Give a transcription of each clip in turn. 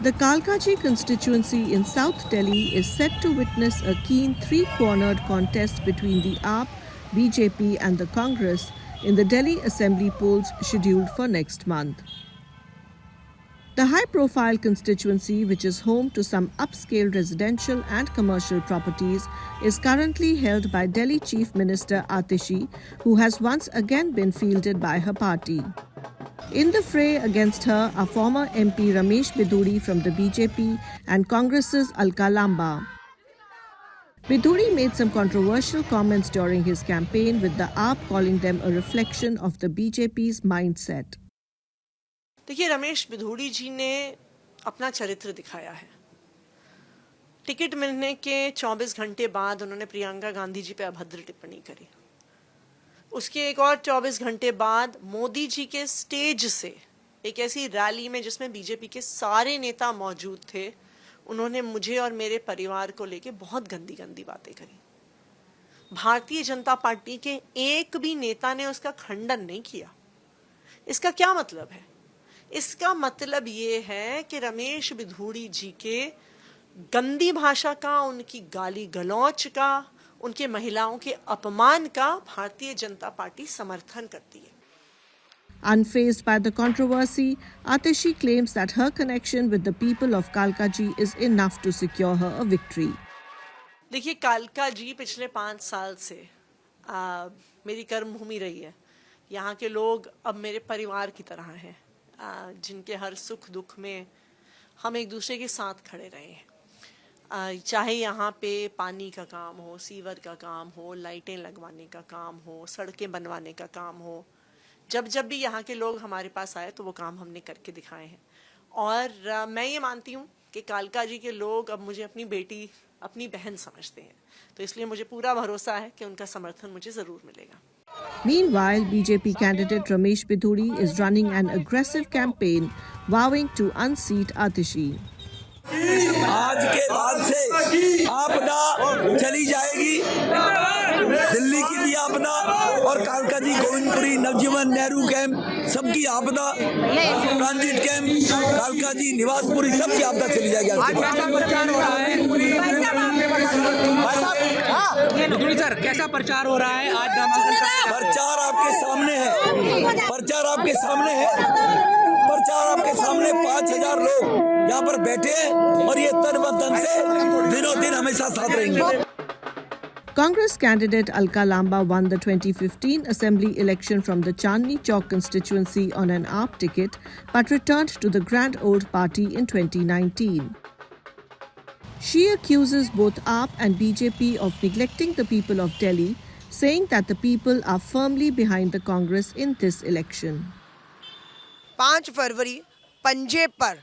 The Kalkaji constituency in South Delhi is set to witness a keen three-cornered contest between the AAP, BJP and the Congress in the Delhi Assembly polls scheduled for next month. The high-profile constituency, which is home to some upscale residential and commercial properties, is currently held by Delhi Chief Minister Atishi, who has once again been fielded by her party. In the fray against her are former MP Ramesh Bidhuri from the BJP and Congress's Alka Lamba. Bidhuri made some controversial comments during his campaign, with the AAP calling them a reflection of the BJP's mindset. देखिए, रमेश बिधूड़ी जी ने अपना चरित्र दिखाया है। Ticket मिलने के 24 घंटे बाद उन्होंने प्रियंका गांधी जी पे अभद्र टिप्पणी करी। उसके एक और 24 घंटे बाद मोदी जी के स्टेज से एक ऐसी रैली में जिसमें बीजेपी के सारे नेता मौजूद थे, उन्होंने मुझे और मेरे परिवार को लेके बहुत गंदी गंदी बातें करी। भारतीय जनता पार्टी के एक भी नेता ने उसका खंडन नहीं किया। इसका क्या मतलब है? इसका मतलब ये है कि रमेश बिधूड़ी जी के गंदी भाषा का, उनकी गाली गलौच का, उनके महिलाओं के अपमान का भारतीय जनता पार्टी समर्थन करती है। Unfazed by the controversy, Atishi claims that her connection with the people of Kalkaji is enough to secure her a victory. देखिए, कालका जी पिछले 5 साल से मेरी कर्मभूमि रही है। यहाँ के लोग अब मेरे परिवार की तरह हैं, जिनके हर सुख दुख में हम एक दूसरे के साथ खड़े रहे हैं। चाहे यहाँ पे पानी का काम हो, सीवर का काम हो, लाइटें लगवाने का काम हो, सड़कें बनवाने का काम हो, जब भी यहाँ के लोग हमारे पास आए तो वो काम हमने करके दिखाए हैं। और मैं ये मानती हूँ कि कालका जी के लोग अब मुझे अपनी बेटी, अपनी बहन समझते हैं, तो इसलिए मुझे पूरा भरोसा है कि उनका समर्थन मुझे ज़रूर मिलेगा। Meanwhile, BJP candidate Ramesh Bidhuri is running an aggressive campaign, vowing to unseat Atishi. आज के बाद से आपदा चली जाएगी। दिल्ली की भी आपदा और कालका जी, गोविंदपुरी, नवजीवन नेहरू कैंप, सबकी आपदा, ट्रांजिट कैंप, कालका जी, निवासपुरी, सबकी आपदा चली जाएगी। सर, कैसा प्रचार हो रहा है आज? प्रचार आपके सामने है। प्रचार आपके सामने है। प्रचार आपके सामने 5000 लोग यहाँ पर बैठे हैं और ये तन व धन से दिनों दिन हमेशा साथ रहेंगे। Congress candidate Alka Lamba won the 2015 Assembly election from the Chandni Chowk constituency on an AAP ticket, but returned to the Grand Old Party in 2019. She accuses both AAP and BJP of neglecting the people of Delhi, saying that the people are firmly behind the Congress in this election. 5 फरवरी पंजे पर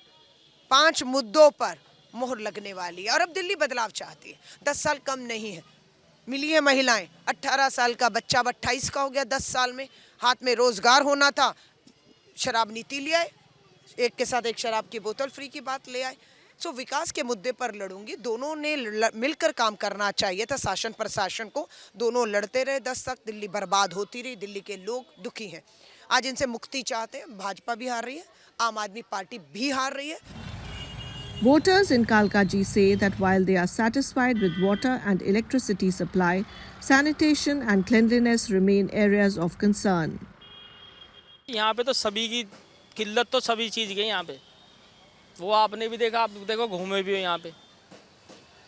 5 मुद्दों पर मोहर लगने वाली है और अब दिल्ली बदलाव चाहती है। 10 साल कम नहीं है। मिली है महिलाएं, 18 साल का बच्चा अब 28 का हो गया। 10 साल में हाथ में रोजगार होना था, शराब नीति ले आए, एक के साथ एक शराब की बोतल फ्री की बात ले आए। सो विकास के मुद्दे पर लड़ूंगी। दोनों ने मिलकर काम करना चाहिए था, शासन प्रशासन को। दोनों लड़ते रहे 10 तक, दिल्ली बर्बाद होती रही, दिल्ली के लोग दुखी हैं। आज इनसे मुक्ति चाहते हैं। भाजपा भी हार रही है, आम आदमी पार्टी भी हार रही है। Voters in Kalkaji say that while they are satisfied with water and electricity supply, sanitation and cleanliness remain areas of concern. यहाँ पे तो सभी की किल्लत तो सभी चीज़ की यहाँ पे, वो आपने भी देखा, आप देखो घूमे भी हो यहाँ पे।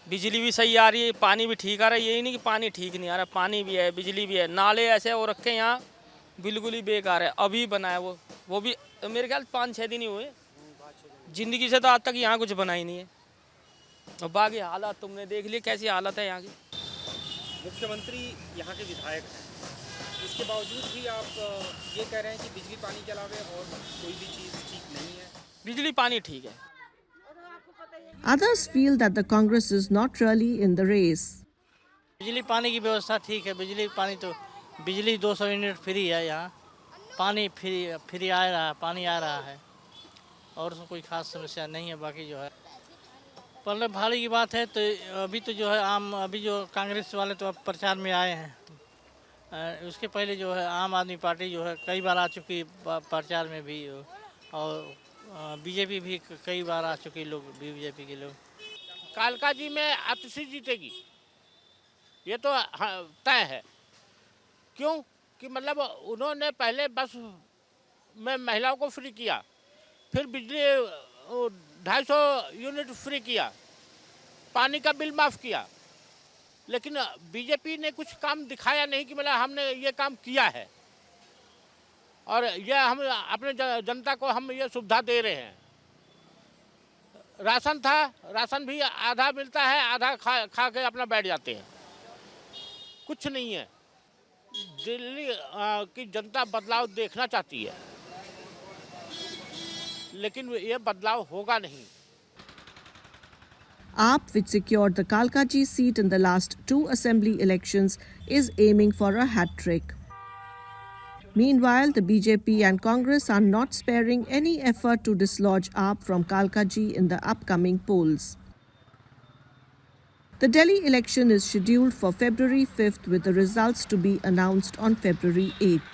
बिजली भी सही आ रही है, पानी भी ठीक आ रहा है। यही नहीं कि पानी ठीक नहीं आ रहा, पानी भी है, बिजली भी है। नाले ऐसे हो रखे यहाँ बिल्कुल ही बेकार है। अभी बना है वो भी मेरे ख्याल 5-6 दिन ही हुए। जिंदगी से तो आज तक यहाँ कुछ बना ही नहीं है। और बाकी हालात तुमने देख लिए कैसी हालत है यहाँ की। मुख्यमंत्री यहाँ के विधायक हैं, इसके बावजूद भी आप ये कह रहे हैं कि बिजली पानी के अलावा और कोई भी चीज़ ठीक नहीं है। बिजली पानी ठीक है। Others feel that the Congress is not really in the race. बिजली पानी की व्यवस्था ठीक है। बिजली 200 यूनिट फ्री है यहाँ। पानी फ्री आ रहा है, पानी आ रहा है और उसमें कोई खास समस्या नहीं है। बाकी जो है पहले भारी की बात है, तो अभी तो जो है अभी जो कांग्रेस वाले तो अब प्रचार में आए हैं। उसके पहले जो है आम आदमी पार्टी जो है कई बार आ चुकी प्रचार में भी, और बीजेपी भी कई बार आ चुके लोग, बीजेपी के लोग। कालका जी में आतिशी जीतेगी, ये तो तय है। क्यों कि मतलब उन्होंने पहले बस में महिलाओं को फ्री किया, फिर बिजली 250 यूनिट फ्री किया, पानी का बिल माफ़ किया, लेकिन बीजेपी ने कुछ काम दिखाया नहीं कि मतलब हमने ये काम किया है और ये हम अपने जनता को हम ये सुविधा दे रहे हैं। राशन था, राशन भी आधा मिलता है, आधा खा के अपना बैठ जाते हैं, कुछ नहीं है। दिल्ली की जनता बदलाव देखना चाहती है, लेकिन ये बदलाव होगा नहीं। AAP, which secured the Kalkaji seat in the last 2 assembly elections, is aiming for a hat-trick. Meanwhile, the BJP and Congress are not sparing any effort to dislodge AAP from Kalkaji in the upcoming polls. The Delhi election is scheduled for February 5th, with the results to be announced on February 8th.